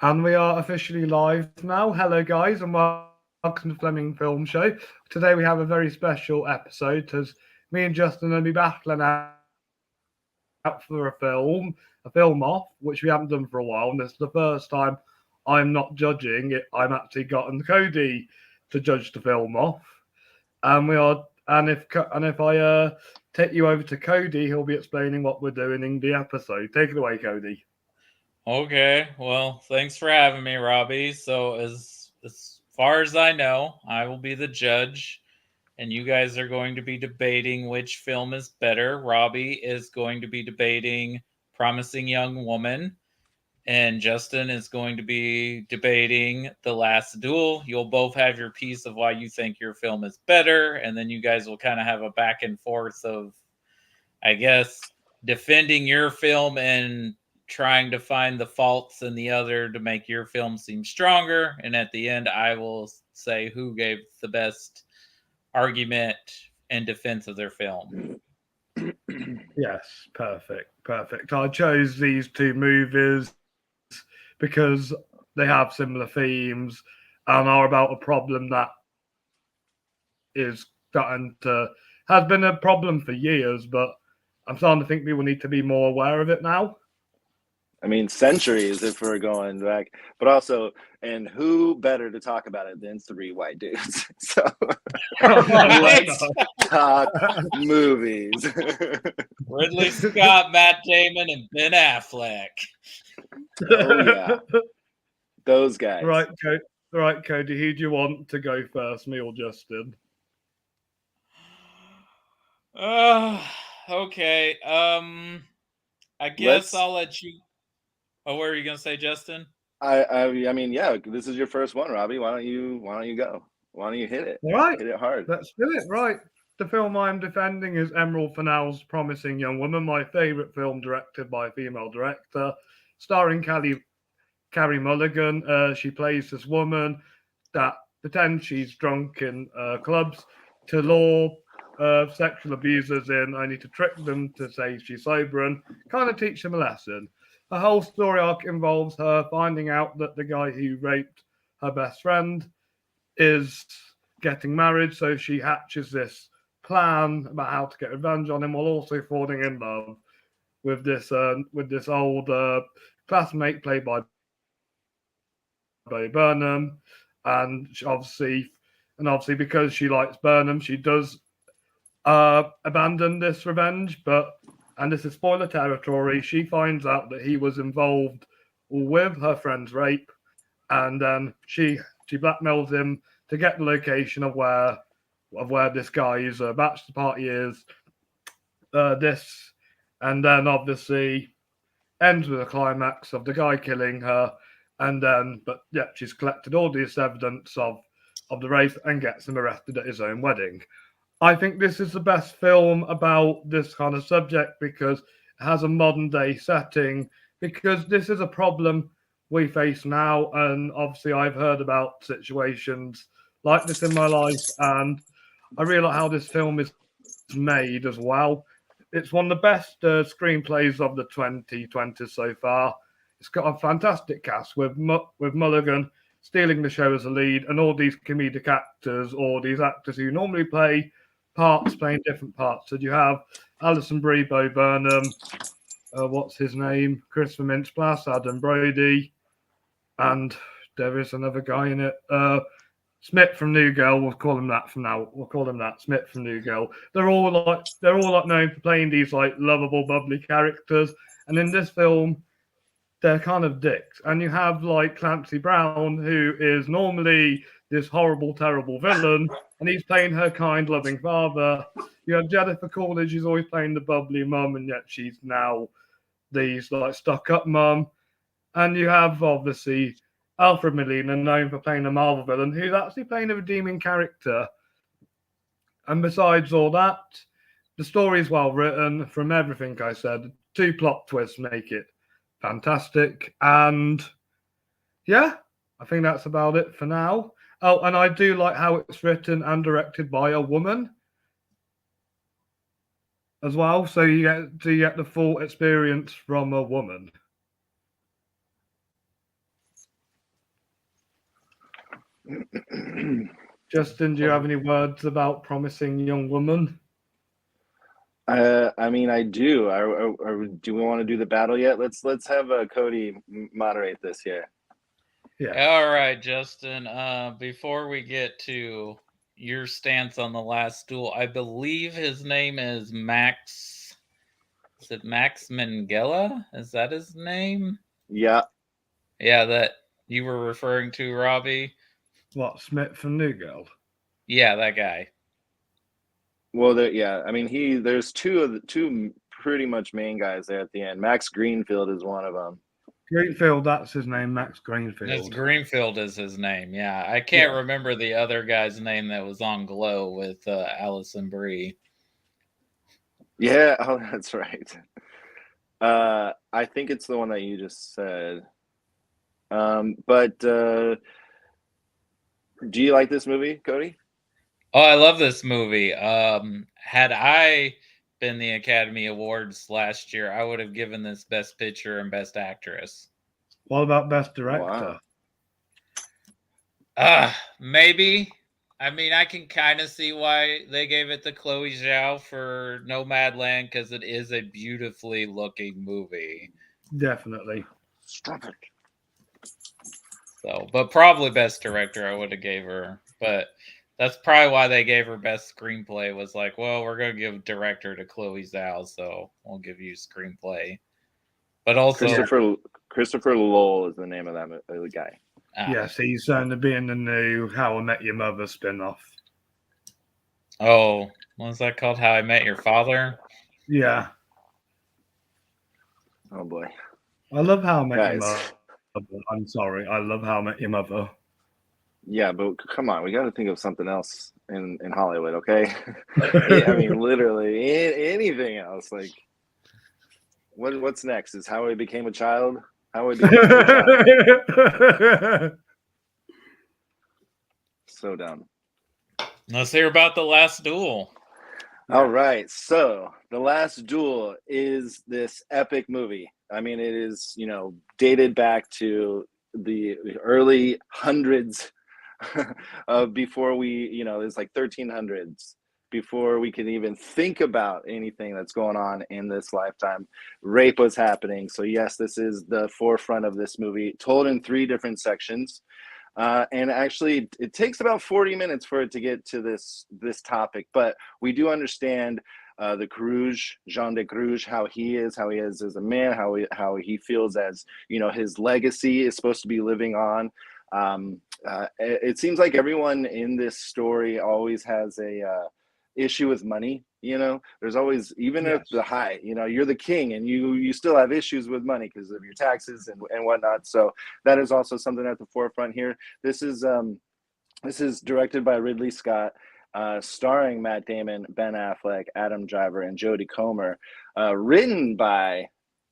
And we are officially live now. Hello, guys, and welcome to Fleming Film Show. Today we have a very special episode as me and Justin will be battling out for a film off, which we haven't done for a while. And this is the first time I'm not judging it. I'm actually gotten Cody to judge the film off. And we are, and if I take you over to Cody, he'll be explaining what we're doing in the episode. Take it away, Cody. Okay, well, thanks for having me, Robbie. So, as far as I know, I will be the judge, and you guys are going to be debating which film is better. Robbie is going to be debating Promising Young Woman, and Justin is going to be debating The Last Duel. You'll both have your piece of why you think your film is better, and then you guys will kind of have a back and forth of, I guess, defending your film and trying to find the faults in the other to make your film seem stronger. And at the end, I will say who gave the best argument in defense of their film. Yes, perfect. I chose these two movies because they have similar themes and are about a problem that is starting to has been a problem for years, but I'm starting to think people need to be more aware of it now. I mean, centuries if we're going back, but also, and who better to talk about it than three white dudes? So let's talk movies. Ridley Scott, Matt Damon, and Ben Affleck. Oh yeah, those guys. Right, Cody. Who do you want to go first, me or Justin? Okay. I guess I'll let you. Oh, what were you gonna say, Justin? I mean, yeah. This is your first one, Robbie. Why don't you go? Why don't you hit it? All right, hit it hard. let's do it. Right. The film I'm defending is Emerald Fennell's Promising Young Woman, my favourite film directed by a female director, starring Carrie Mulligan. She plays this woman that pretends she's drunk in clubs to lure sexual abusers in, only to trick them to say she's sober and kind of teach them a lesson. Her whole story arc involves her finding out that the guy who raped her best friend is getting married, so she hatches this plan about how to get revenge on him while also falling in love with this old classmate played by Bo Burnham, and obviously because she likes Burnham, she does abandon this revenge. But and this is spoiler territory. She finds out that he was involved with her friend's rape, and then she blackmails him to get the location of where this guy's bachelor party is. This and then obviously ends with a climax of the guy killing her, and then but yeah, she's collected all this evidence of the rape and gets him arrested at his own wedding. I think this is the best film about this kind of subject because it has a modern day setting. Because this is a problem we face now, and obviously I've heard about situations like this in my life, and I really like how this film is made as well. It's one of the best screenplays of the 2020s so far. It's got a fantastic cast with Mulligan stealing the show as a lead, and all these comedic actors, or these actors who normally play parts, playing different parts. So you have Alison Brie, Bo Burnham, what's his name, Christopher Mintz-Plasse, Adam Brody, and there is another guy in it. Smith from New Girl. We'll call him that from now. We'll call him that Smith from New Girl. They're all known for playing these like lovable, bubbly characters, and in this film, they're kind of dicks. And you have like Clancy Brown, who is normally this horrible, terrible villain, and he's playing her kind, loving father. You have Jennifer Coolidge, who's always playing the bubbly mum, and yet she's now these like stuck-up mum. And you have obviously Alfred Molina, known for playing a Marvel villain, who's actually playing a redeeming character. And besides all that, the story is well written. From everything I said, two plot twists make it fantastic. And yeah, I think that's about it for now. Oh, and I do like how it's written and directed by a woman as well. So you get the full experience from a woman. Justin, do you have any words about Promising Young Woman? I mean, I do. Do we want to do the battle yet? Let's have Cody moderate this here. Yeah. All right, Justin. Before we get to your stance on the Last Duel, I believe his name is Max. Is it Max Minghella? Is that his name? Yeah. Yeah, that you were referring to, Robbie. What, Smith from New Girl? Yeah, that guy. Well, yeah. I mean, there's two pretty much main guys there at the end. Max Greenfield is one of them. Greenfield, that's his name, Max It's Greenfield. Greenfield is his name. Yeah, I can't remember the other guy's name that was on Glow with Allison Brie. Yeah, oh, that's right. I think it's the one that you just said. But do you like this movie, Cody? Oh, I love this movie. Had I been the Academy Awards last year, I would have given this Best Picture and Best Actress. What about Best Director? Wow. Maybe. I mean, I can kind of see why they gave it to Chloe Zhao for Nomadland, because it is a beautifully looking movie. Definitely. Stop it. So, but probably Best Director I would have gave her. But that's probably why they gave her Best Screenplay, was like, well, we're going to give Director to Chloe Zhao, so we'll give you Screenplay. But also... Christopher Lowell is the name of that guy. Yes, he's going to be in the new How I Met Your Mother spin-off. Oh, what's that called? How I Met Your Father? Yeah. Oh, boy. I love How I Met Your Mother. I'm sorry. I love How I Met Your Mother. Yeah, but come on. We got to think of something else in Hollywood, okay? I mean, literally anything else. Like, what's next? Is How I Became a Child? How I Became a Child. So dumb. Let's hear about The Last Duel. All right. So The Last Duel is this epic movie. I mean, it is, dated back to the early hundreds of before we, it's like 1300s before we can even think about anything that's going on in this lifetime. Rape was happening. So yes, this is the forefront of this movie, told in 3 different sections. And actually, it takes about 40 minutes for it to get to this topic, but we do understand the Jean de Cruz, how he is as a man, how he feels as, his legacy is supposed to be living on. It seems like everyone in this story always has a issue with money. There's always, even at the high, you're the king and you still have issues with money because of your taxes and whatnot. So that is also something at the forefront here. This is directed by Ridley Scott, starring Matt Damon, Ben Affleck, Adam Driver, and Jodie Comer, written by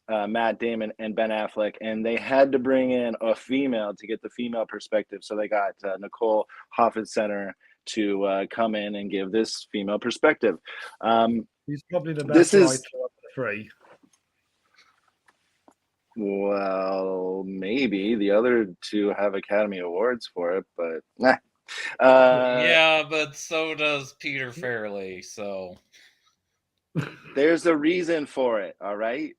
Matt Damon and Ben Affleck, and they had to bring in a female to get the female perspective. So they got Nicole Hoffman-Center to come in and give this female perspective. He's probably the best writer of the 3. Well, maybe the other 2 have Academy Awards for it, but nah. Yeah, but so does Peter Farrelly. So there's a reason for it. All right.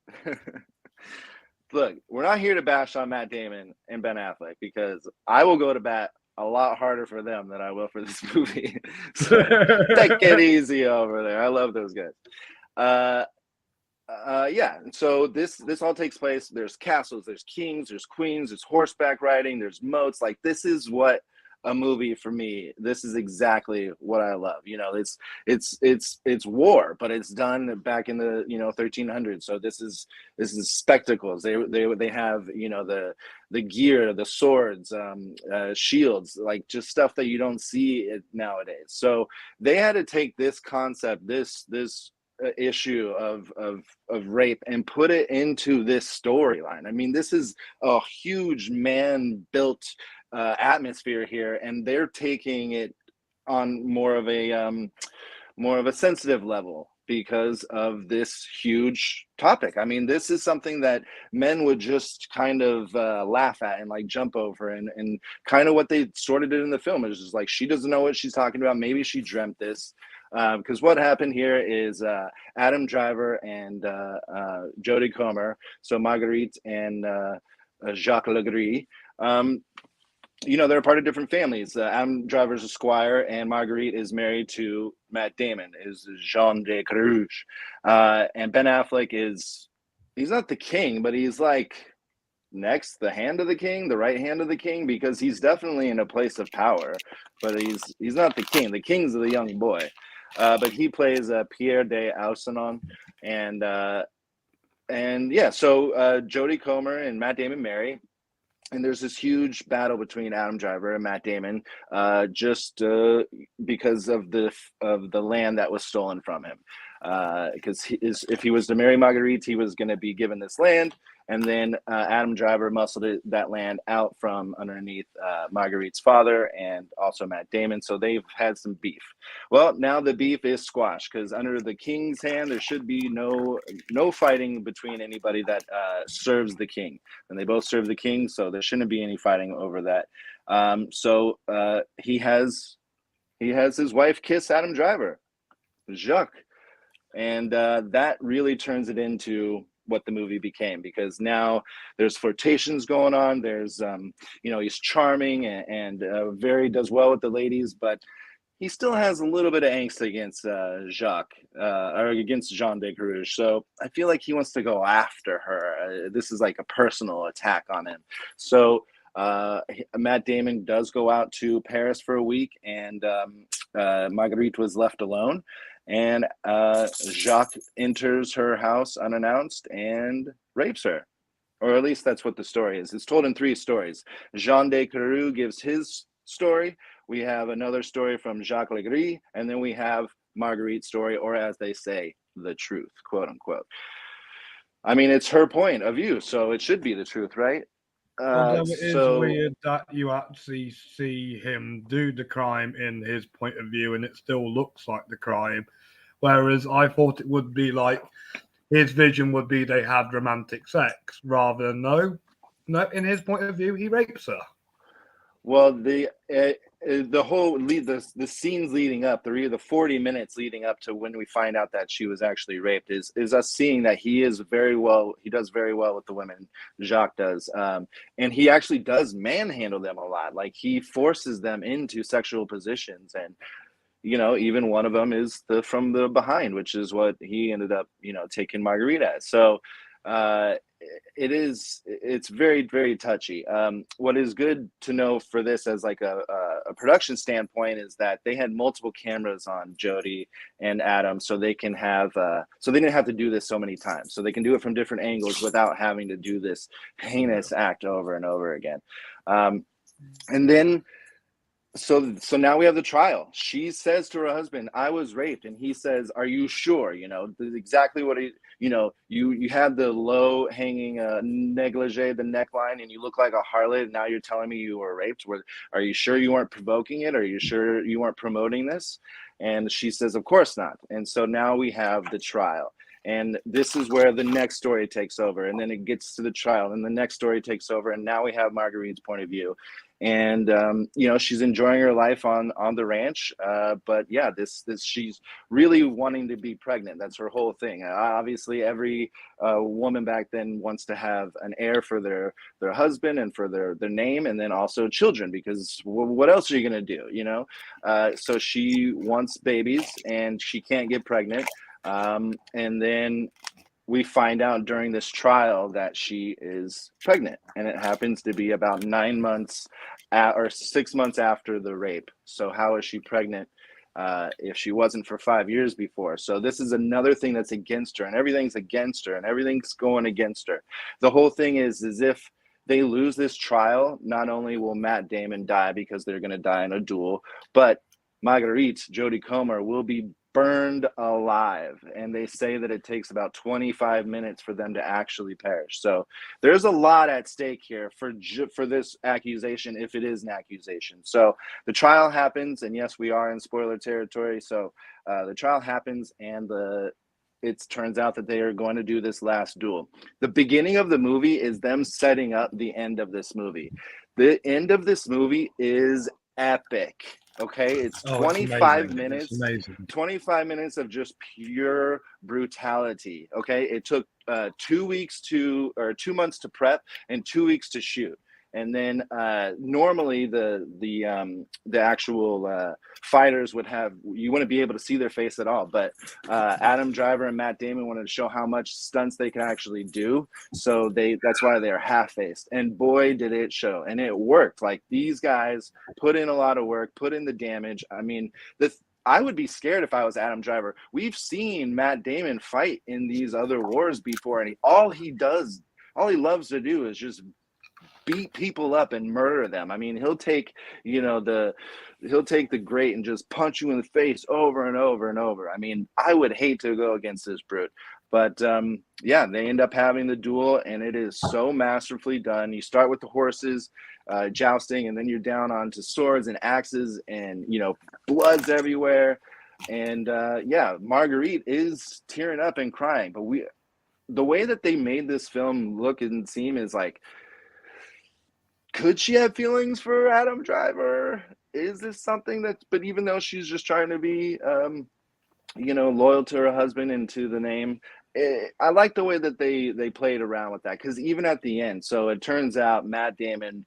Look, we're not here to bash on Matt Damon and Ben Affleck, because I will go to bat a lot harder for them than I will for this movie. So take it easy over there. I love those guys. Yeah. So this all takes place. There's castles, there's kings, there's queens, there's horseback riding, there's moats. Like, this is what a movie for me. This is exactly what I love. It's war, but it's done back in the 1300s. So this is spectacles. They have the gear, the swords, shields, like just stuff that you don't see nowadays. So they had to take this concept, this issue of rape, and put it into this storyline. I mean, this is a huge man-built atmosphere here, and they're taking it on more of a sensitive level because of this huge topic. I mean, this is something that men would just kind of laugh at and like jump over, and kind of what they sort of did in the film is just like, she doesn't know what she's talking about. Maybe she dreamt this. Because what happened here is Adam Driver and Jodie Comer, so Marguerite and Jacques Legris, they're part of different families. Adam Driver's a squire, and Marguerite is married to Matt Damon, is Jean de Carouge. And Ben Affleck he's not the king, but he's like the hand of the king, the right hand of the king, because he's definitely in a place of power, but he's not the king. The king's the young boy. But he plays Pierre de Ausenon, and so Jodie Comer and Matt Damon marry, and there's this huge battle between Adam Driver and Matt Damon, just because of the land that was stolen from him. Because if he was to marry Marguerite, he was going to be given this land, and then Adam Driver muscled that land out from underneath Marguerite's father and also Matt Damon. So they've had some beef. Well, now the beef is squashed, because under the king's hand, there should be no fighting between anybody that serves the king, and they both serve the king, so there shouldn't be any fighting over that. So he has his wife kiss Adam Driver, Jacques. And that really turns it into what the movie became, because now there's flirtations going on. There's, he's charming and very does well with the ladies, but he still has a little bit of angst against Jacques, or against Jean de Carouge. So I feel like he wants to go after her. This is like a personal attack on him. So Matt Damon does go out to Paris for a week, and Marguerite was left alone. And Jacques enters her house unannounced and rapes her. Or at least that's what the story is. It's told in 3 stories. Jean de Carouge gives his story. We have another story from Jacques Legris. And then we have Marguerite's story, or as they say, the truth, quote unquote. I mean, it's her point of view, so it should be the truth, right? Although it is weird that you actually see him do the crime in his point of view, and it still looks like the crime. Whereas I thought it would be like his vision would be they had romantic sex, rather than no, in his point of view, he rapes her. Well, the whole the scenes leading up, the 40 minutes leading up to when we find out that she was actually raped, is us seeing that he does very well with the women. Jacques does, and he actually does manhandle them a lot. Like, he forces them into sexual positions, and even one of them is from the behind, which is what he ended up taking Marguerite as. So it's very, very touchy. What is good to know for this as like a production standpoint is that they had multiple cameras on Jodie and Adam, so they can have so they didn't have to do this so many times, so they can do it from different angles without having to do this heinous act over and over again. And then so now we have the trial. She says to her husband, "I was raped," and he says, "Are you sure?" Exactly what he, you had the low hanging negligee, the neckline, and you look like a harlot. And now you're telling me you were raped. Are you sure you weren't provoking it? Are you sure you weren't promoting this? And she says, "Of course not." And so now we have the trial. And this is where the next story takes over. And then it gets to the trial, and the next story takes over. And now we have Marguerite's point of view. And, she's enjoying her life on the ranch. But yeah, this she's really wanting to be pregnant. That's her whole thing. Obviously, every woman back then wants to have an heir for their husband and for their name, and then also children, because what else are you going to do? So she wants babies, and she can't get pregnant. And then we find out during this trial that she is pregnant, and it happens to be about 9 months or 6 months after the rape. So how is she pregnant if she wasn't for 5 years before? So this is another thing that's against her, and everything's against her, and everything's going against her. The whole thing is if they lose this trial, not only will Matt Damon die because they're going to die in a duel, but Marguerite, Jodie Comer, will be burned alive, and they say that it takes about 25 minutes for them to actually perish. So there's a lot at stake here for this accusation, if it is an accusation. So the trial happens, and yes, we are in spoiler territory. So the trial happens, and it turns out that they are going to do this last duel. The beginning of the movie is them setting up the end of this movie. The end of this movie is epic. Okay, it's 25 minutes. It's amazing. 25 minutes of just pure brutality. Okay, it took 2 months to prep and 2 weeks to shoot. And then normally the actual fighters you wouldn't be able to see their face at all. But Adam Driver and Matt Damon wanted to show how much stunts they can actually do. So that's why they're half-faced. And boy, did it show. And it worked. Like, these guys put in a lot of work, put in the damage. I mean, I would be scared if I was Adam Driver. We've seen Matt Damon fight in these other wars before, and all he loves to do is just beat people up and murder them. I mean, he'll take the grate and just punch you in the face over and over and over. I mean, I would hate to go against this brute. But yeah, they end up having the duel, and it is so masterfully done. You start with the horses jousting, and then you're down onto swords and axes, and blood's everywhere. And yeah, Marguerite is tearing up and crying. But the way that they made this film look and seem is like, could she have feelings for Adam Driver? Is this something but even though she's just trying to be, loyal to her husband and to the name, I like the way that they played around with that. Because even at the end, so it turns out Matt Damon,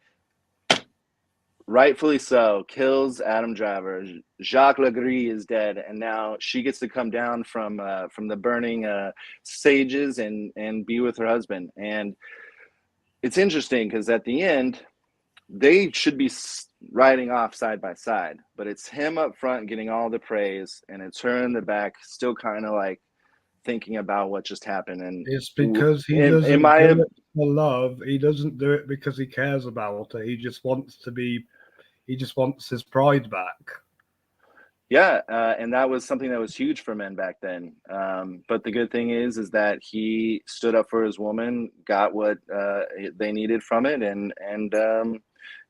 rightfully so, kills Adam Driver. Jacques Legris is dead, and now she gets to come down from the burning sages and be with her husband. And it's interesting because at the end, they should be riding off side by side, but it's him up front getting all the praise, and it's her in the back still kind of like thinking about what just happened. And it's because he doesn't do it for love. He doesn't do it because he cares about her. He just wants his pride back. Yeah, and that was something that was huge for men back then. But the good thing is that he stood up for his woman, got what they needed from it, and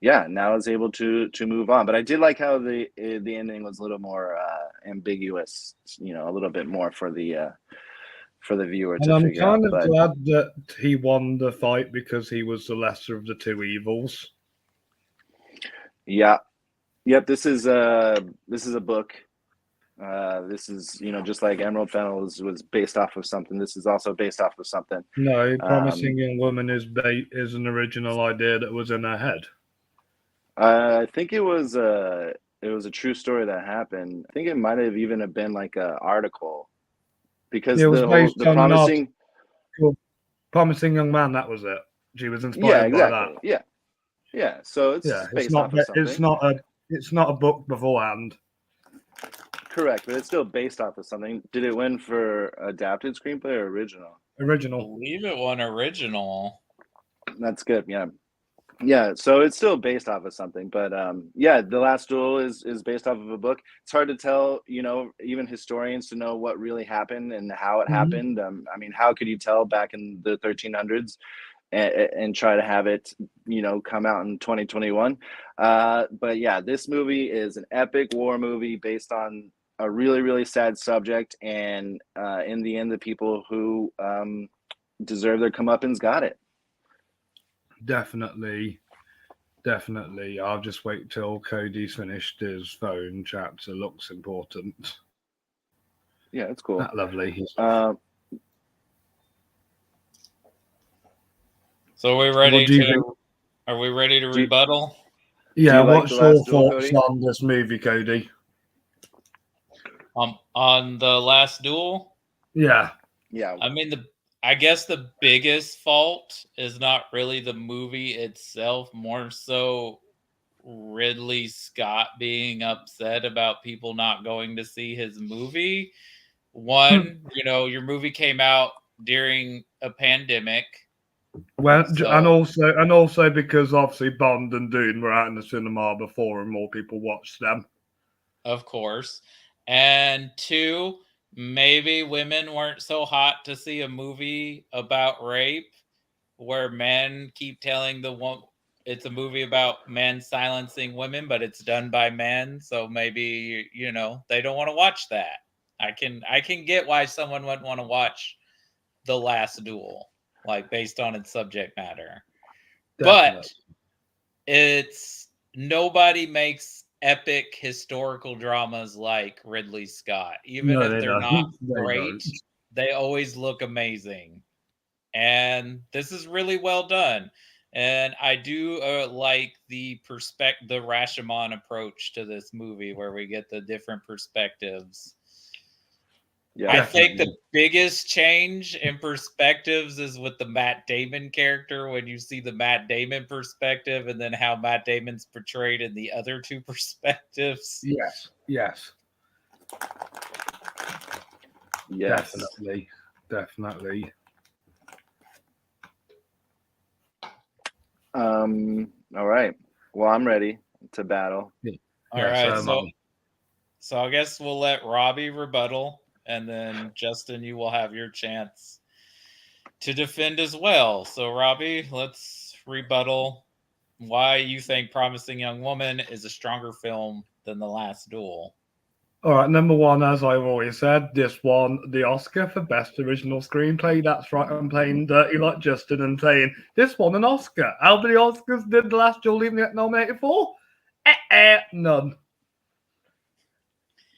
yeah, now is able to move on. But I did like how the ending was a little more ambiguous, a little bit more for the viewer to figure out. I'm kind of glad that he won the fight because he was the lesser of the two evils. Yeah. Yep, this is a book. This is, just like Emerald Fennell was based off of something. This is also based off of something. No, Promising Young Woman is an original idea that was in her head. I think it was a true story that happened. I think it might have even been like an article, because the Promising Young Man, that was it. She was inspired by that. Yeah. So it's based off of something. It's not a book beforehand. Correct, but it's still based off of something. Did it win for adapted screenplay or original? Original. I believe it won original. That's good. Yeah. So it's still based off of something, but yeah, The Last Duel is based off of a book. It's hard to tell, even historians to know what really happened and how it happened. I mean, how could you tell back in the 1300s? And try to have it, come out in 2021. But yeah, this movie is an epic war movie based on a really, really sad subject. And in the end, the people who deserve their comeuppance got it. Definitely. I'll just wait till Cody's finished his phone. Chapter looks important. Yeah, it's cool. That lovely. So are we ready to rebuttal? Yeah, what's your thoughts on this movie, Cody? On The Last Duel? Yeah. I mean, I guess the biggest fault is not really the movie itself, more so Ridley Scott being upset about people not going to see his movie. One, your movie came out during a pandemic. Well, and also because obviously Bond and Dune were out in the cinema before and more people watched them. Of course. And 2, maybe women weren't so hot to see a movie about rape where men keep telling the woman it's a movie about men silencing women, but it's done by men. So maybe, they don't want to watch that. I can get why someone wouldn't want to watch The Last Duel, like based on its subject matter. Definitely. But it's nobody makes epic historical dramas like Ridley Scott. Even if they're not great, they always look amazing. And this is really well done. And I do like the Rashomon approach to this movie, where we get the different perspectives. Yeah, I think the biggest change in perspectives is with the Matt Damon character, when you see the Matt Damon perspective and then how Matt Damon's portrayed in the other 2 perspectives. Yes. Definitely. All right. Well, I'm ready to battle. All right. So I guess we'll let Robbie rebuttal, and then Justin, you will have your chance to defend as well. So Robbie, let's rebuttal why you think Promising Young Woman is a stronger film than The Last Duel. All right, number 1, as I've always said, this won the Oscar for Best Original Screenplay. That's right, I'm playing dirty like Justin and saying this won an Oscar. How many Oscars did The Last Duel even get nominated for? None.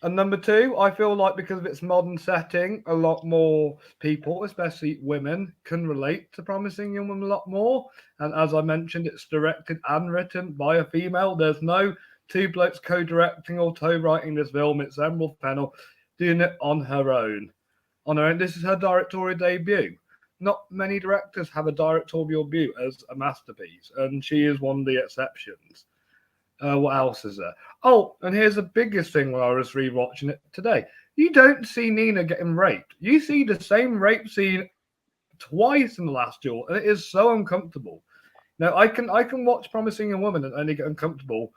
And number 2, I feel like because of its modern setting, a lot more people, especially women, can relate to Promising Young Woman a lot more. And as I mentioned, it's directed and written by a female. There's no 2 blokes co-directing or co-writing this film. It's Emerald Fennell doing it on her own. This is her directorial debut. Not many directors have a directorial debut as a masterpiece, and she is one of the exceptions. What else is there? Oh, and here's the biggest thing when I was rewatching it today. You don't see Nina getting raped. You see the same rape scene twice in The Last Duel, and it is so uncomfortable. Now, I can watch Promising Young Woman and only get uncomfortable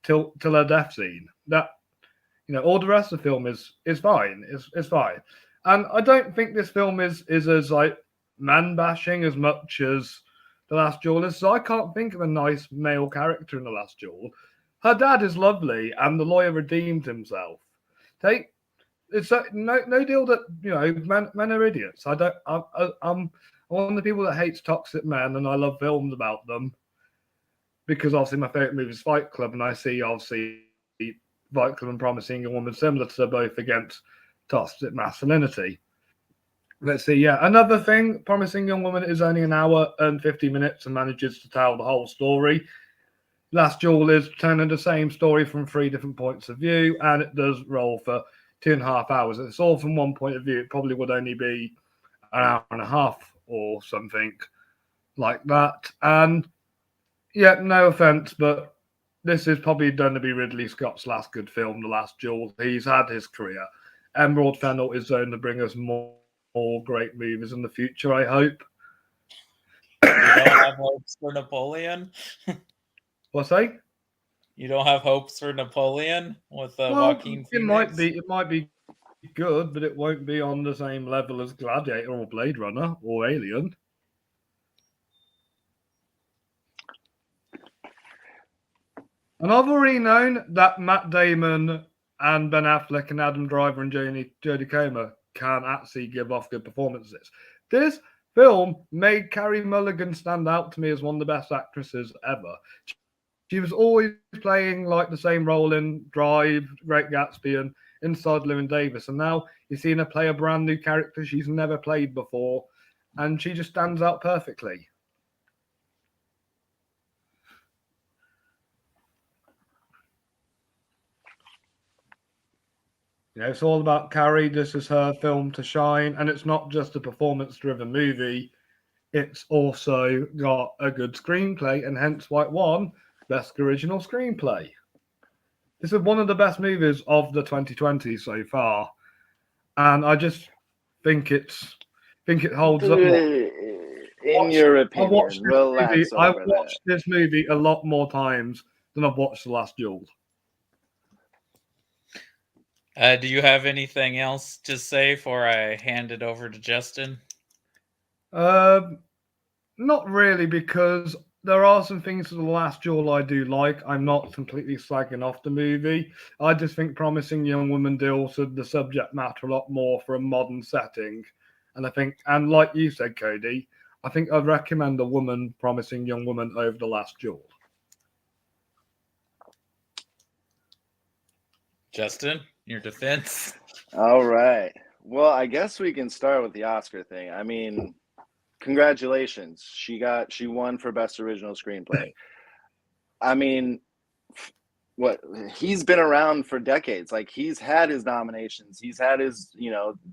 till her death scene. That, all the rest of the film is fine. It's fine. And I don't think this film is as like man bashing as much as The Last Duel is. So I can't think of a nice male character in The Last Duel. Her dad is lovely, and the lawyer redeemed himself. It's no deal that men are idiots. I'm one of the people that hates toxic men, and I love films about them because obviously my favorite movie is Fight Club, and I see obviously Fight Club and Promising Young Woman similar to both against toxic masculinity. Let's see. Yeah, another thing, Promising Young Woman is only an hour and 50 minutes and manages to tell the whole story. Last Duel is telling the same story from 3 different points of view, and it does roll for 2.5 hours. It's all from one point of view. It probably would only be an hour and a half or something like that. And yeah, no offense, but this is probably going to be Ridley Scott's last good film, The Last Duel. He's had his career. Emerald Fennell is going to bring us more great movies in the future, I hope. You don't have hopes for Napoleon? What's that? You don't have hopes for Napoleon with Joaquin Phoenix? It might be good, but it won't be on the same level as Gladiator or Blade Runner or Alien. And I've already known that Matt Damon and Ben Affleck and Adam Driver and Jodie Comer can actually give off good performances. This film made Carey Mulligan stand out to me as one of the best actresses ever. She was always playing like the same role in Drive, Great Gatsby, and Inside Llewyn Davis. And now you're seeing her play a brand new character she's never played before. And she just stands out perfectly. It's all about Carey. This is her film to shine. And it's not just a performance-driven movie. It's also got a good screenplay, and hence why it won Best Original Screenplay. This is one of the best movies of the 2020s so far, and I just think it holds up. In your opinion, I've watched this movie a lot more times than I've watched The Last Duel. Do you have anything else to say before I hand it over to Justin? Not really, because there are some things to The Last Duel I do like. I'm not completely slagging off the movie. I just think Promising Young Woman deals with the subject matter a lot more for a modern setting. And I think, and like you said, Cody, I think I'd recommend The Woman, Promising Young Woman over The Last Duel. Justin, your defense? All right. Well, I guess we can start with the Oscar thing. I mean, congratulations. She won for Best Original Screenplay. I mean, what, he's been around for decades. Like, he's had his nominations. He's had his,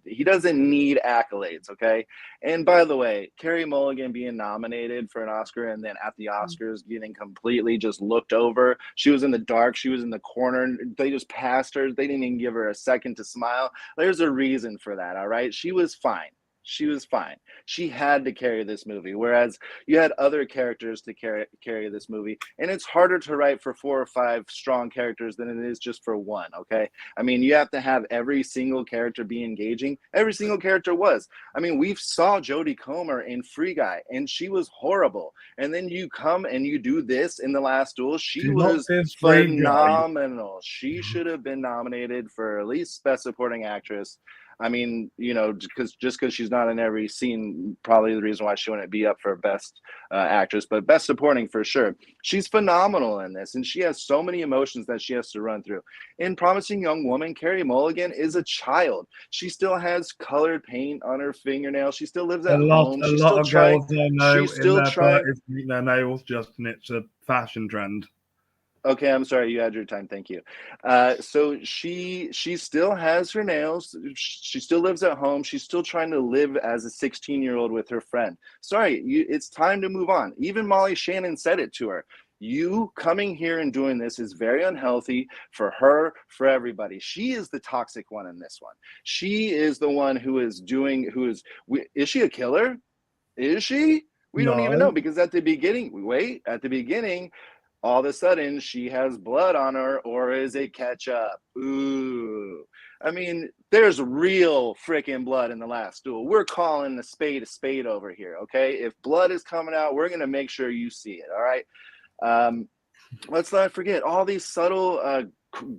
he doesn't need accolades, okay? And by the way, Carey Mulligan being nominated for an Oscar and then at the Oscars getting completely just looked over. She was in the dark. She was in the corner. They just passed her. They didn't even give her a second to smile. There's a reason for that, all right? She was fine. She was fine. She had to carry this movie, whereas you had other characters to carry this movie, and it's harder to write for 4 or 5 strong characters than it is just for one, okay? I mean, you have to have every single character be engaging. Every single character was. I mean, we saw Jodie Comer in Free Guy, and she was horrible. And then you come and you do this in The Last Duel. She was phenomenal. She should have been nominated for at least Best Supporting Actress. I mean, just because she's not in every scene, probably the reason why she wouldn't be up for Best Actress, but Best Supporting for sure. She's phenomenal in this, and she has so many emotions that she has to run through. In Promising Young Woman, Carey Mulligan is a child. She still has colored paint on her fingernails. She still lives at home. She's still trying. Girls I know she's still trying. Their nails just, and it's a fashion trend. Okay, I'm sorry. You had your time. Thank you. So she still has her nails. She still lives at home. She's still trying to live as a 16-year-old with her friend. Sorry, it's time to move on. Even Molly Shannon said it to her. You coming here and doing this is very unhealthy for her, for everybody. She is the toxic one in this one. She is the one is she a killer? Is she? We don't even know, because at the beginning, all of a sudden she has blood on her, or is it ketchup? Ooh. I mean, there's real freaking blood in The Last Duel. We're calling a spade over here, okay? If blood is coming out, we're going to make sure you see it, all right? Let's not forget all these subtle,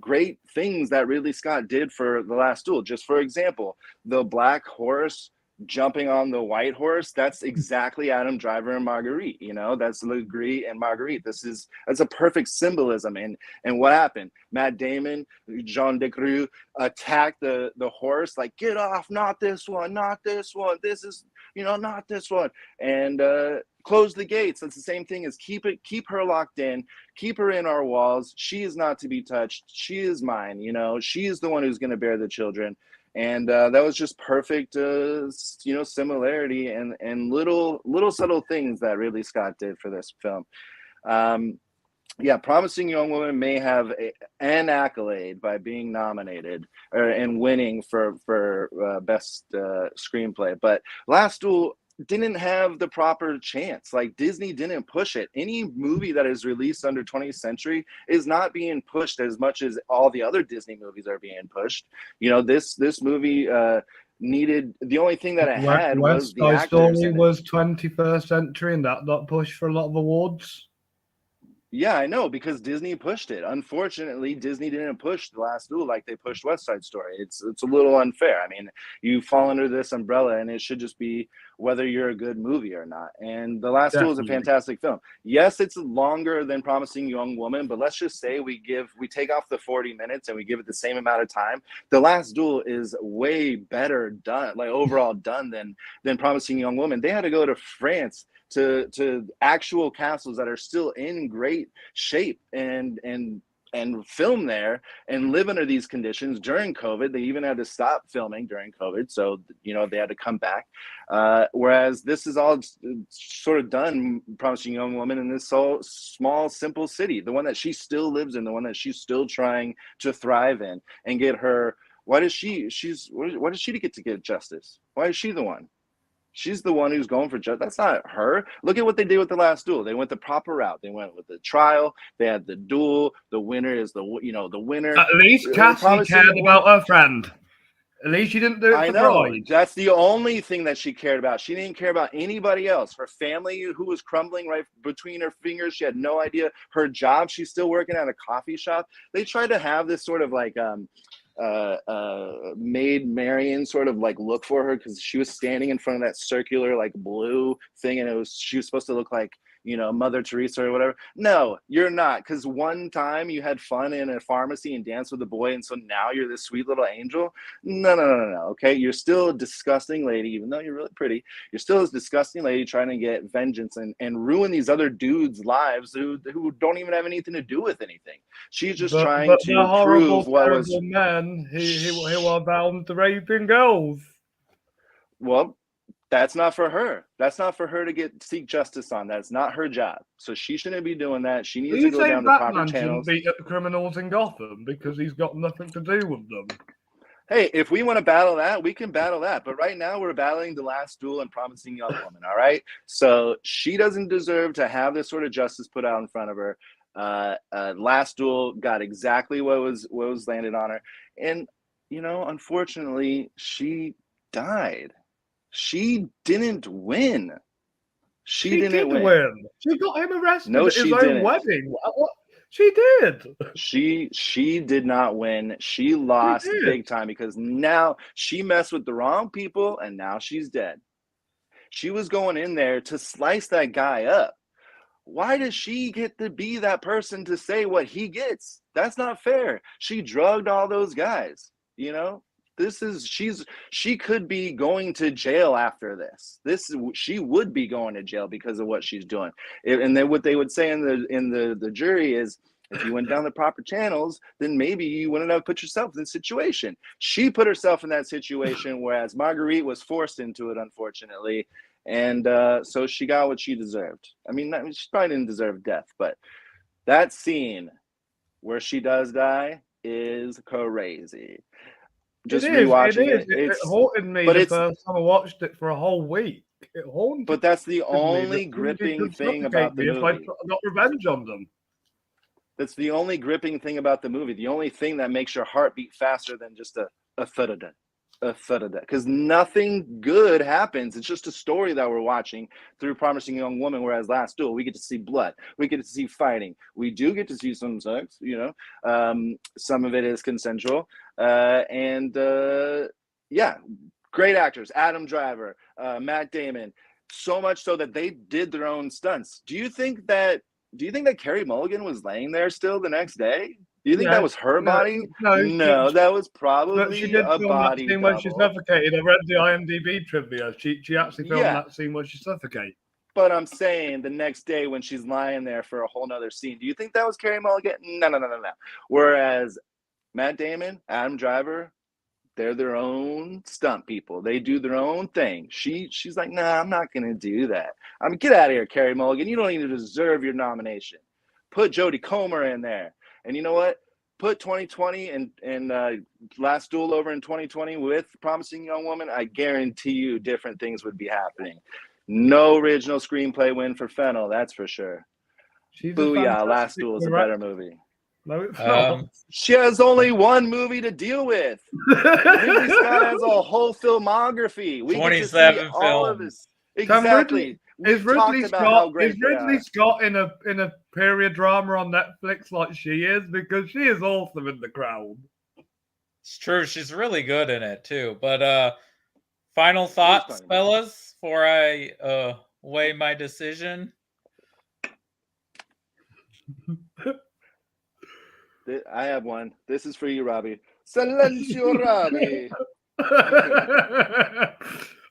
great things that Ridley Scott did for The Last Duel. Just for example, the black horse jumping on the white horse, that's exactly Adam Driver and Marguerite. That's Legris and Marguerite. That's a perfect symbolism. And what happened? Matt Damon, Jean Decru attacked the horse, like, get off, not this one, this is, not this one, and close the gates. That's the same thing as keep her locked in, keep her in our walls. She is not to be touched. She is mine. She is the one who's going to bear the children. And that was just perfect, similarity and little subtle things that Ridley Scott did for this film. Promising Young Woman may have an accolade by being nominated and winning for best screenplay, but Last Duel didn't have the proper chance. Like, Disney didn't push it. Any movie that is released under 20th Century is not being pushed as much as all the other Disney movies are being pushed. This movie needed, the only thing that it had was the actors. West Side Story was 21st century, and that got pushed for a lot of awards. Yeah, I know, because Disney pushed it. Unfortunately, Disney didn't push The Last Duel like they pushed West Side Story. It's a little unfair. I mean, you fall under this umbrella, and it should just be whether you're a good movie or not. And The Last Duel is a fantastic film. Yes, it's longer than Promising Young Woman, but let's just say we take off the 40 minutes and we give it the same amount of time. The Last Duel is way better done, like overall done, than Promising Young Woman. They had to go to France to actual castles that are still in great shape and film there and live under these conditions during COVID. They even had to stop filming during COVID, so they had to come back. Whereas this is all sort of done, Promising Young Woman, in this small, simple city, the one that she still lives in, the one that she's still trying to thrive in, and get her. What is she to get justice? Why is she the one? She's the one who's going for judge. That's not her. Look at what they did with the Last Duel. They went the proper route. They went with the trial. They had the duel. The winner is the winner. At least Cassie cared about her friend. At least she didn't do it I for know. pride. That's the only thing that she cared about. She didn't care about anybody else. Her family, who was crumbling right between her fingers. She had no idea. Her job, she's still working at a coffee shop. They tried to have this sort of like Maid Marian sort of like look for her because she was standing in front of that circular like blue thing, and she was supposed to look like Mother Teresa or whatever. No, you're not, because one time you had fun in a pharmacy and danced with a boy, and so now you're this sweet little angel. No. Okay, you're still a disgusting lady, even though you're really pretty. You're still this disgusting lady trying to get vengeance and ruin these other dudes' lives who don't even have anything to do with anything. She's just trying to the horrible, prove what was terrible men who are bound to raping girls. Well, that's not for her. That's not for her to seek justice on. That's not her job. So she shouldn't be doing that. She needs to go down the proper channels. Beat up the criminals in Gotham because he's got nothing to do with them. Hey, if we want to battle that, we can battle that. But right now we're battling the Last Duel and Promising Young Woman, all right? So she doesn't deserve to have this sort of justice put out in front of her. Last Duel got exactly what was landed on her. And, unfortunately, she died. She didn't win. She didn't win. She got him arrested No, at she his own didn't. wedding. What? She did. She did not win. She lost big time because now she messed with the wrong people and now she's dead. She was going in there to slice that guy up. Why does she get to be that person to say what he gets? That's not fair. She drugged all those guys, she could be going to jail after this. She would be going to jail because of what she's doing. And then what they would say in the jury is, if you went down the proper channels, then maybe you wouldn't have put yourself in this situation. She put herself in that situation, whereas Marguerite was forced into it, unfortunately. And so she got what she deserved. I mean, she probably didn't deserve death, but that scene where she does die is crazy. Just rewatching it. It haunted me the first time I watched it for a whole week. It haunted. But that's the only gripping thing about the movie. If I got revenge on them. That's the only gripping thing about the movie. The only thing that makes your heart beat faster than just a thud-a-dud. Because nothing good happens. It's just a story that we're watching through Promising Young Woman, whereas Last Duel, we get to see blood. We get to see fighting. We do get to see some sex, some of it is consensual. Yeah, great actors. Adam Driver, Matt Damon, so much so that they did their own stunts. Do you think that Carey Mulligan was laying there still the next day? Do you think that was her body? No, that was probably she did a film body that scene double. when she suffocated. I read the IMDb trivia. She actually filmed that scene where she suffocated. But I'm saying the next day when she's lying there for a whole nother scene, do you think that was Carey Mulligan? No. Whereas Matt Damon, Adam Driver, they're their own stunt people. They do their own thing. She's like, nah, I'm not going to do that. I mean, get out of here, Carey Mulligan. You don't even deserve your nomination. Put Jodie Comer in there. And you know what? Put 2020 and Last Duel over in 2020 with Promising Young Woman. I guarantee you different things would be happening. No original screenplay win for Finnell, that's for sure. Booyah, Last Duel is a better movie. No, it's not. She has only one movie to deal with. Ridley Scott has a whole filmography. We 27 get to see all of this. Exactly. Is Ridley Scott in a period drama on Netflix like she is? Because she is awesome in The Crown. It's true. She's really good in it too. But final thoughts, fellas, before I weigh my decision. I have one. This is for you, Robbie. Silencio, Robbie.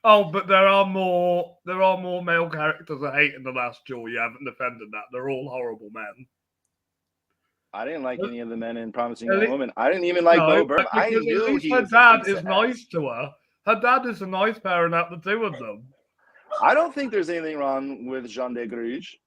Oh, but there are more male characters I hate in The Last Duel. You haven't defended that. They're all horrible men. I didn't like any of the men in Promising Young Woman. I didn't even like Bo Burnham. I knew her dad is nice to her. Her dad is a nice parent out of the two of them. I don't think there's anything wrong with Jean de Gruge.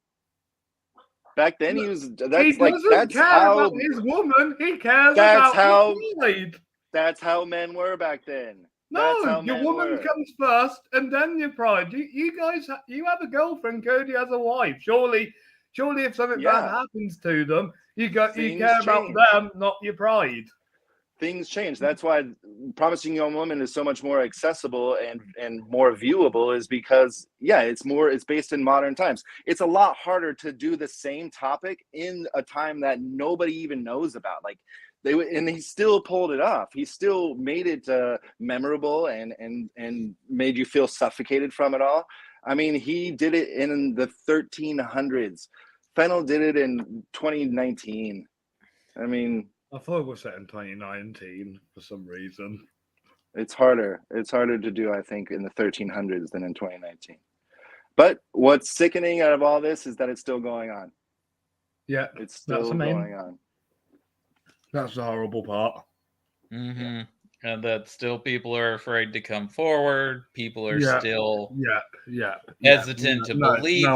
Back then, he was. That's he doesn't care about his woman. He cares about his bride. That's how men were back then. That's No, how your men woman work. comes first, and then your pride. You guys, you have a girlfriend. Cody has a wife. Surely, if something bad happens to them, you care about them, not your pride. Things change. That's why Promising Young Woman is so much more accessible and more viewable, is because it's based in modern times. It's a lot harder to do the same topic in a time that nobody even knows about. Like and he still pulled it off. He still made it memorable and made you feel suffocated from it all. I mean, he did it in the 1300s. Fennell did it in 2019. I mean, I thought it was set in 2019 for some reason. it's harder. It's harder to do, I think, in the 1300s than in 2019. But what's sickening out of all this is that it's still going on. Yeah, it's still going on. That's the horrible part. Mm-hmm. And that still people are afraid to come forward. People are still hesitant to believe them.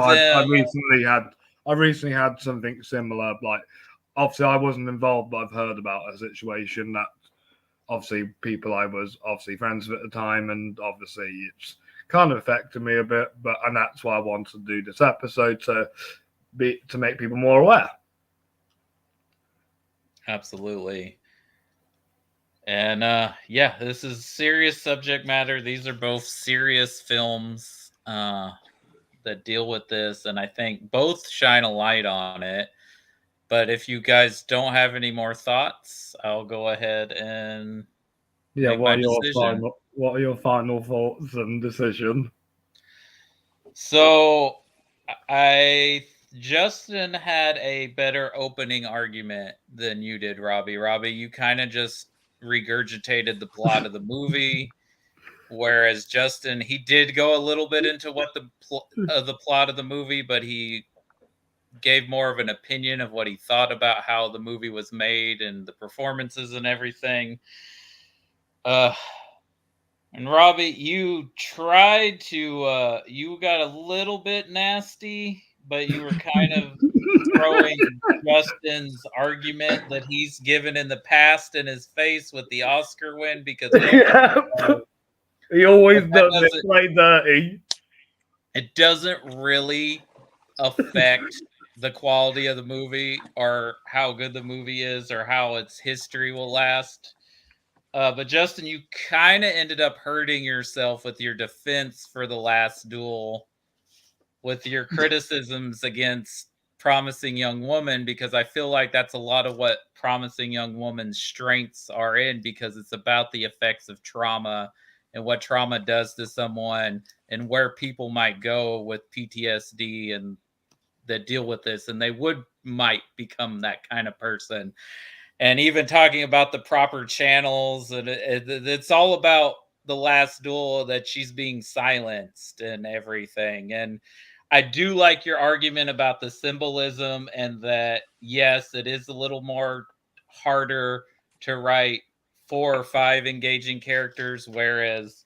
I recently had something similar. Like, obviously, I wasn't involved, but I've heard about a situation that obviously people I was obviously friends with at the time, and obviously it's kind of affected me a bit. And that's why I wanted to do this episode to make people more aware. Absolutely. And this is serious subject matter. These are both serious films that deal with this, and I think both shine a light on it. But if you guys don't have any more thoughts, I'll go ahead and make my decision. What are your final thoughts and decision? So Justin had a better opening argument than you did, Robbie. Robbie, you kind of just regurgitated the plot of the movie, whereas Justin, he did go a little bit into what the plot of the movie, but he gave more of an opinion of what he thought about how the movie was made and the performances and everything. And Robbie, you tried to you got a little bit nasty, but you were kind of throwing Justin's argument that he's given in the past in his face with the Oscar win, because he always does it play dirty. It doesn't really affect the quality of the movie or how good the movie is or how its history will last. But Justin, you kind of ended up hurting yourself with your defense for The Last Duel, with your criticisms against Promising Young Woman, because I feel like that's a lot of what Promising Young Woman's strengths are in, because it's about the effects of trauma and what trauma does to someone and where people might go with PTSD and that deal with this, and they might become that kind of person. And even talking about the proper channels, and it's all about The Last Duel, that she's being silenced and everything. And I do like your argument about the symbolism, and that, yes, it is a little more harder to write 4 or 5 engaging characters, whereas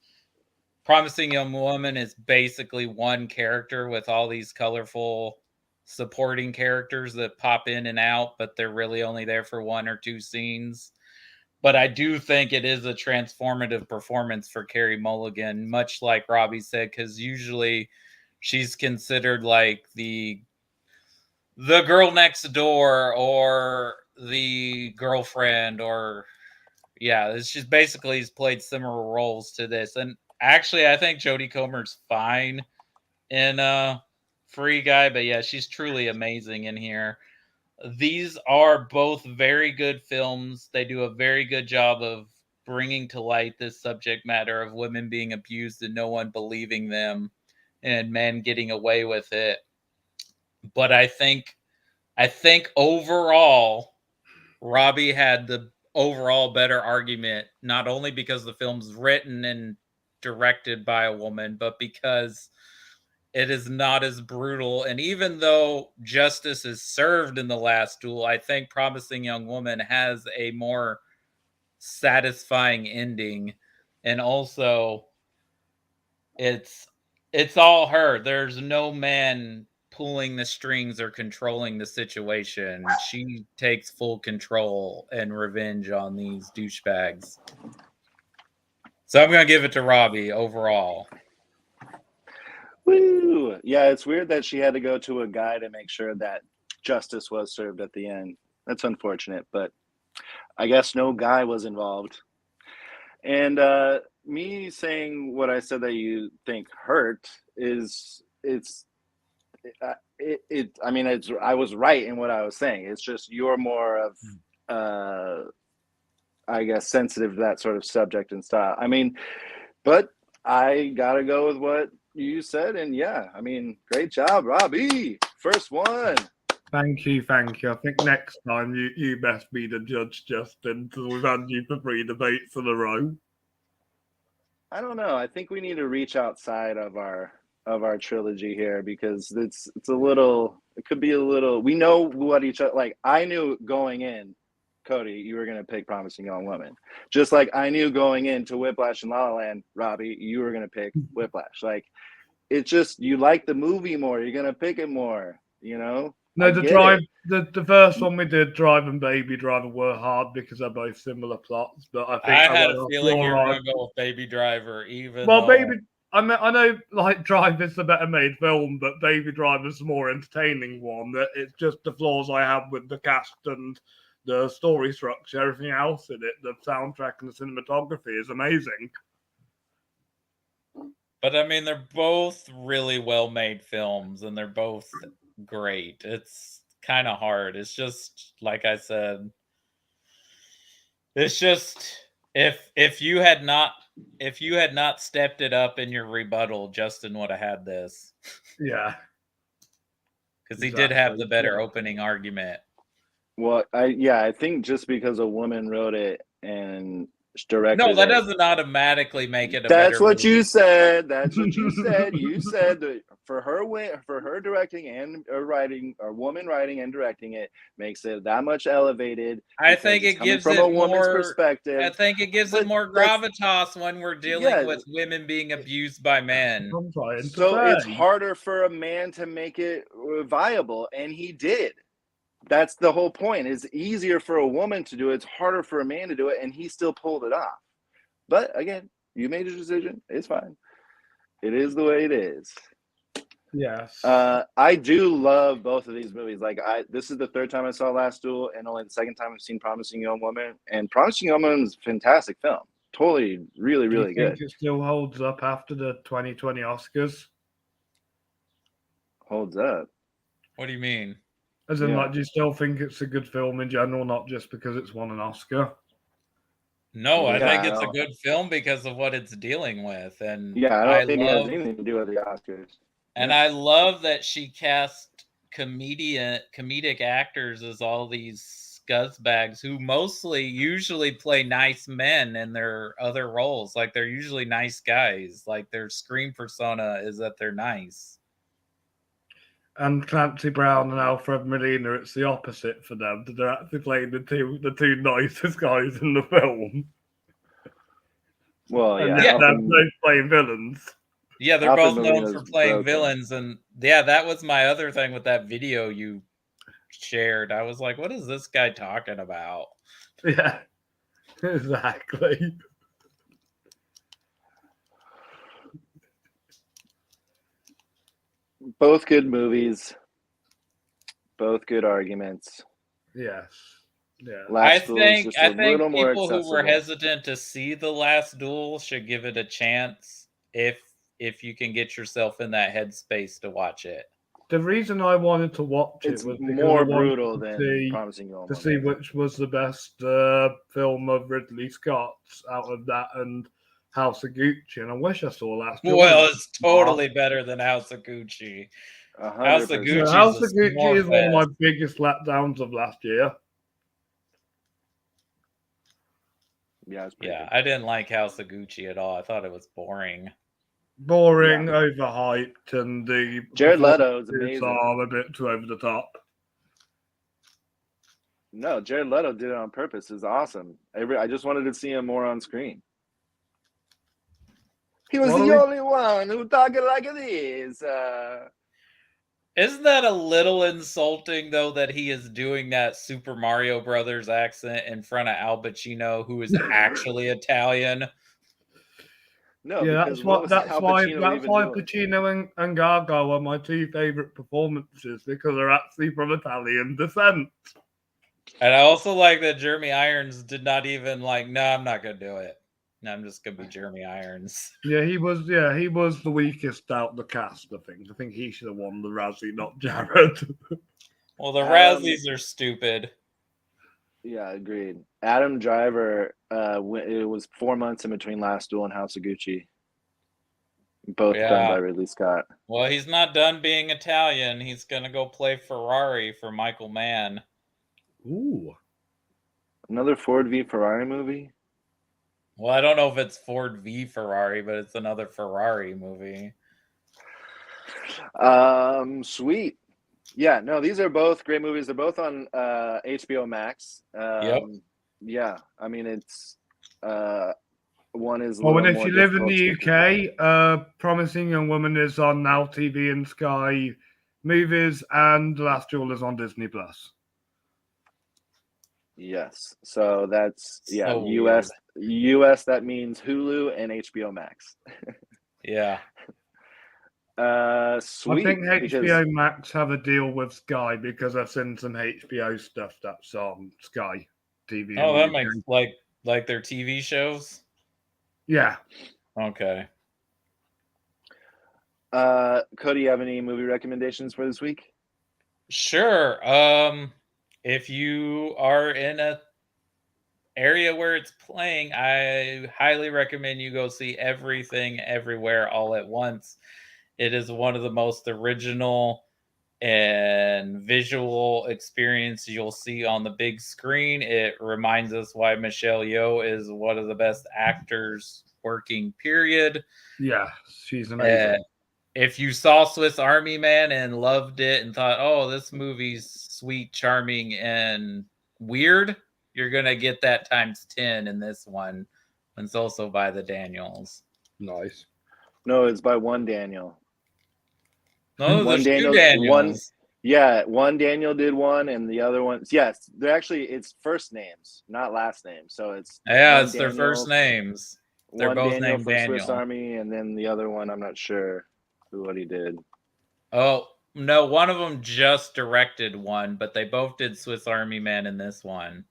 Promising Young Woman is basically one character with all these colorful supporting characters that pop in and out, but they're really only there for 1 or 2 scenes. But I do think it is a transformative performance for Carey Mulligan, much like Robbie said, because usually she's considered like the girl next door or the girlfriend, or she's basically played similar roles to this. And actually, I think Jodie Comer's fine in Free Guy, but she's truly amazing in here. These are both very good films. They do a very good job of bringing to light this subject matter of women being abused and no one believing them, and men getting away with it. But I think overall, Robbie had the overall better argument, not only because the film's written and directed by a woman, but because it is not as brutal. And even though justice is served in The Last Duel, I think Promising Young Woman has a more satisfying ending. And also, it's all her. There's no man pulling the strings or controlling the situation. She takes full control and revenge on these douchebags. So I'm gonna give it to Robbie overall. Woo! Yeah, it's weird that she had to go to a guy to make sure that justice was served at the end. That's unfortunate, but I guess no guy was involved. And me saying what I said that you think hurt is I mean, I was right in what I was saying. It's just you're more of I guess sensitive to that sort of subject and style. I mean, but I gotta go with what you said, and yeah, I mean, great job, Robbie. First one. Thank you. I think next time you best be the judge, Justin, because we've had you for 3 debates in a row. I don't know. I think we need to reach outside of our trilogy here because it's a little. It could be a little. We know what each other like. I knew going in, Cody, you were gonna pick Promising Young Woman. Just like I knew going into Whiplash and La La Land, Robbie, you were gonna pick Whiplash. Like it's just you like the movie more. You're gonna pick it more. You know. No, the first one we did, Drive and Baby Driver, were hard because they're both similar plots. But I think I had a feeling you were going to go with Baby Driver, even though... Baby. I know, like Drive is the better made film, but Baby Driver is the more entertaining one. That it's just the flaws I have with the cast and the story structure. Everything else in it, the soundtrack and the cinematography is amazing. But I mean, they're both really well made films, and they're both great. It's kind of hard. It's just like I said. It's just if you had not stepped it up in your rebuttal, Justin would have had this. Yeah, because he did have the better opening argument. Well, I think just because a woman wrote it and directed No, that it, doesn't automatically make it a that's better what movie. you said. That's what you said. You said that for her directing and writing, or woman writing and directing it, makes it that much elevated. I think it gives from it a woman's more perspective. I think it gives it more gravitas when we're dealing with women being abused by men. So it's harder for a man to make it viable, and he did. That's the whole point. It's easier for a woman to do it. It's harder for a man to do it, and he still pulled it off. But again, you made your decision. It's fine. It is the way it is. Yes. I do love both of these movies. Like this is the third time I saw Last Duel, and only the second time I've seen Promising Young Woman. And Promising Young Woman is a fantastic film. Totally, really, really good. Do you think it still holds up after the 2020 Oscars? Holds up. What do you mean? As in, do you still think it's a good film in general, not just because it's won an Oscar? No, I think it's a good film because of what it's dealing with. And I don't think it has anything to do with the Oscars. And I love that she cast comedic actors as all these scuzzbags who usually play nice men in their other roles. Like they're usually nice guys. Like their screen persona is that they're nice. And Clancy Brown and Alfred Molina, it's the opposite for them. They're actually playing the two nicest guys in the film. Well, and they're both playing villains. Yeah, they're both known for playing villains. And that was my other thing with that video you shared. I was like, what is this guy talking about? Yeah, exactly. Both good movies. Both good arguments. Yes. Yeah. I think people who were hesitant to see The Last Duel should give it a chance if you can get yourself in that headspace to watch it. The reason I wanted to watch it was more brutal than Promising Young Woman. To see which was the best film of Ridley Scott's out of that and House of Gucci, and I wish I saw Last Duel. Well, it's totally better than House of Gucci. House of Gucci is one of my biggest letdowns of last year. Yeah, I didn't like House of Gucci at all. I thought it was boring. Overhyped, and the Jared Leto is amazing. A bit too over the top. No, Jared Leto did it on purpose. It's awesome. I just wanted to see him more on screen. He was the only one who talked like this. Isn't that a little insulting, though, that he is doing that Super Mario Brothers accent in front of Al Pacino, who is actually Italian? No, Yeah, because what was Al Pacino that's even why doing? Pacino and Gargo are my two favorite performances because they're actually from Italian descent. And I also like that Jeremy Irons did not even like, no, I'm not gonna do it. No, I'm just gonna be Jeremy Irons. Yeah, he was the weakest out the cast, I think. I think he should have won the Razzie, not Jared. Well, the Razzies are stupid. Yeah, agreed. Adam Driver, it was 4 months in between Last Duel and House of Gucci. Both done by Ridley Scott. Well, he's not done being Italian. He's gonna go play Ferrari for Michael Mann. Ooh. Another Ford v Ferrari movie? Well, I don't know if it's Ford v Ferrari, but it's another Ferrari movie. Sweet. Yeah, no, these are both great movies. They're both on HBO Max. Yep. Yeah, I mean, it's one is a Oh, little and if more you live in difficult the to- UK, Promising Young Woman is on Now TV and Sky Movies, and Last Duel is on Disney Plus. Yes, so that's So US. That means Hulu and HBO Max. Yeah. Sweet. I think HBO because Max have a deal with Sky because I've seen some HBO stuff that's on Sky TV. Oh, in the that UK. makes like their TV shows. Yeah. Okay. Cody, you have any movie recommendations for this week? Sure. If you are in a area where it's playing, I highly recommend you go see Everything Everywhere All at Once. It is one of the most original and visual experience you'll see on the big screen. It reminds us why Michelle Yeoh is one of the best actors working, period. Yeah, she's amazing. If you saw Swiss Army Man and loved it and thought, oh, this movie's sweet, charming, and weird, you're going to get that times 10 in this one. And it's also by the Daniels. Nice. No, it's by one Daniel. No, there's two Daniels. Daniels. One Daniel did one, and the other one. Yes, they're actually it's first names, not last names. So it's it's their first names. They're one both Daniel named from Daniel. Swiss Army, and then the other one, I'm not sure what he did. Oh no, one of them just directed one, but they both did Swiss Army Man in this one.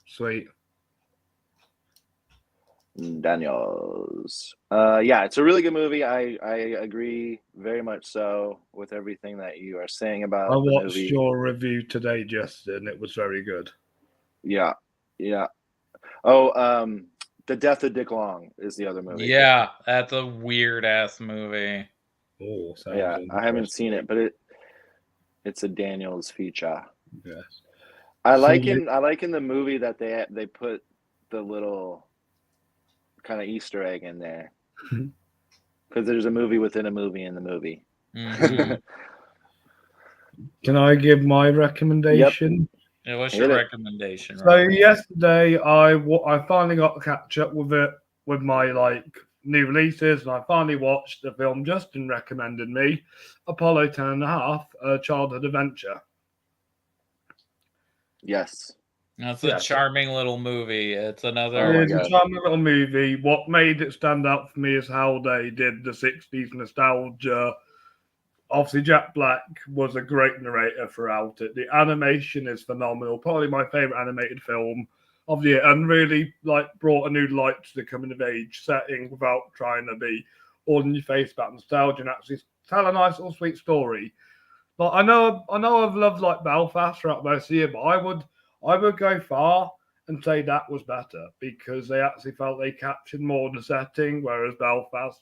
Sweet. Daniels. Yeah, it's a really good movie. I agree very much so with everything that you are saying about I the watched movie. your review today, Justin. It was very good. Yeah. Oh, The Death of Dick Long is the other movie. Yeah, that's a weird ass movie. Oh, yeah, I haven't seen it, but it's a Daniels feature. Yes. I like in the movie that they put the little kind of Easter egg in there because there's a movie within a movie in the movie. Mm-hmm. Can I give my recommendation? Yeah, what's your recommendation? So yesterday, I finally got to catch up with it with my new releases, and I finally watched the film Justin recommended me, Apollo 10.5, A Childhood Adventure. Yes. That's a charming little movie. It's another. It's a charming little movie. What made it stand out for me is how they did the 60s nostalgia. Obviously, Jack Black was a great narrator throughout it. The animation is phenomenal. Probably my favorite animated film of the year, and really brought a new light to the coming of age setting without trying to be all in your face about nostalgia and actually tell a nice little sweet story. But I know I've loved Belfast throughout most of the year, but I would go far and say that was better because they actually felt they captured more of the setting, whereas Belfast,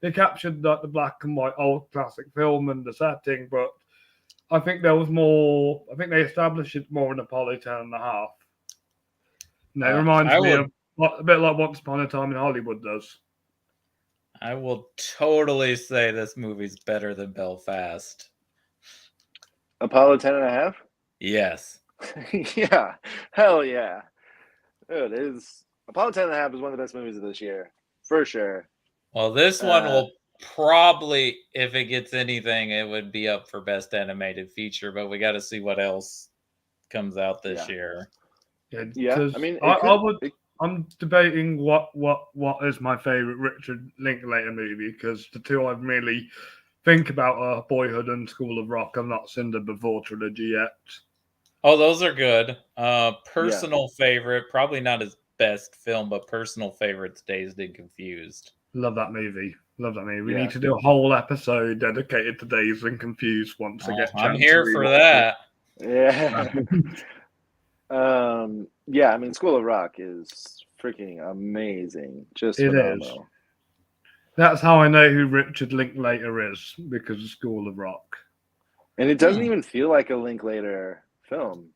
they captured the black and white old classic film and the setting, but I think there was more. I think they established it more in Apollo 10.5. It reminds me of a bit like Once Upon a Time in Hollywood does. I will totally say this movie's better than Belfast. Apollo 10.5? Yes. Yeah. Hell yeah. It is. Apollo 10.5 is one of the best movies of this year. For sure. Well, this one will probably, if it gets anything, it would be up for Best Animated Feature, but we got to see what else comes out this year. Yeah. I mean, I'm debating what is my favorite Richard Linklater movie, because the two I really think about are Boyhood and School of Rock. I've not seen the Before trilogy yet. Oh, those are good. Personal favorite, probably not his best film, but personal favorite's Dazed and Confused. Love that movie. Love that movie. We Yeah. need to do a whole episode dedicated to Dazed and Confused once I get a I'm chance here to for rewatch that. Yeah. Yeah, I mean, School of Rock is freaking amazing. Just It phenomenal. That's how I know who Richard Linklater is, because of School of Rock. And it doesn't even feel like a Linklater film.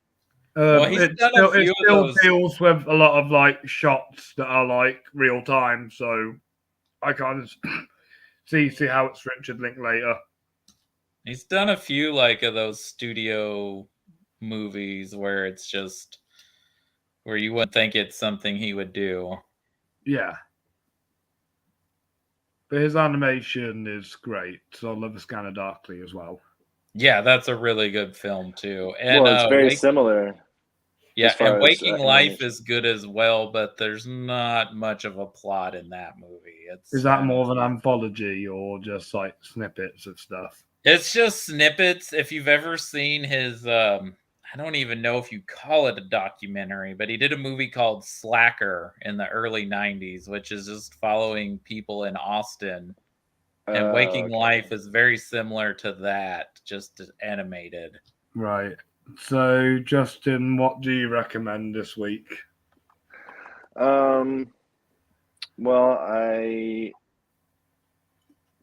Well, he's It done still, a few it of still those. deals with a lot of like shots that are like real time, so I kind of see how it's Richard Linklater. He's done a few like of those studio movies where it's just where you wouldn't think it's something he would do. Yeah. But his animation is great. So I love The Scanner Darkly as well. Yeah, that's a really good film too. And Well, it's very similar. Yeah, as far and as, Waking Life animation. is good as well, but there's not much of a plot in that movie. Is that more of an anthology or just like snippets of stuff? It's just snippets. If you've ever seen his, I don't even know if you call it a documentary, but he did a movie called Slacker in the early 90s, which is just following people in Austin. And Waking Life is very similar to that, just animated. Right. So, Justin, what do you recommend this week? Well, I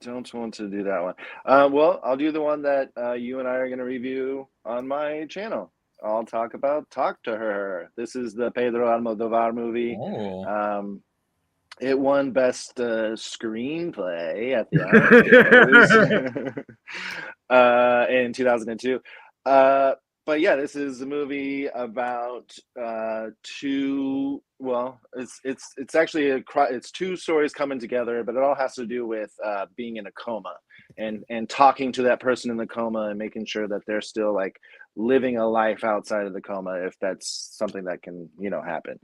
don't want to do that one. Well, I'll do the one that you and I are going to review on my channel. I'll talk about Talk to Her. This is the Pedro Almodovar movie. Oh. It won Best Screenplay at the Oscars in 2002. But yeah, this is a movie about two. Well, it's actually it's two stories coming together, but it all has to do with being in a coma and talking to that person in the coma and making sure that they're still like living a life outside of the coma, if that's something that can happen.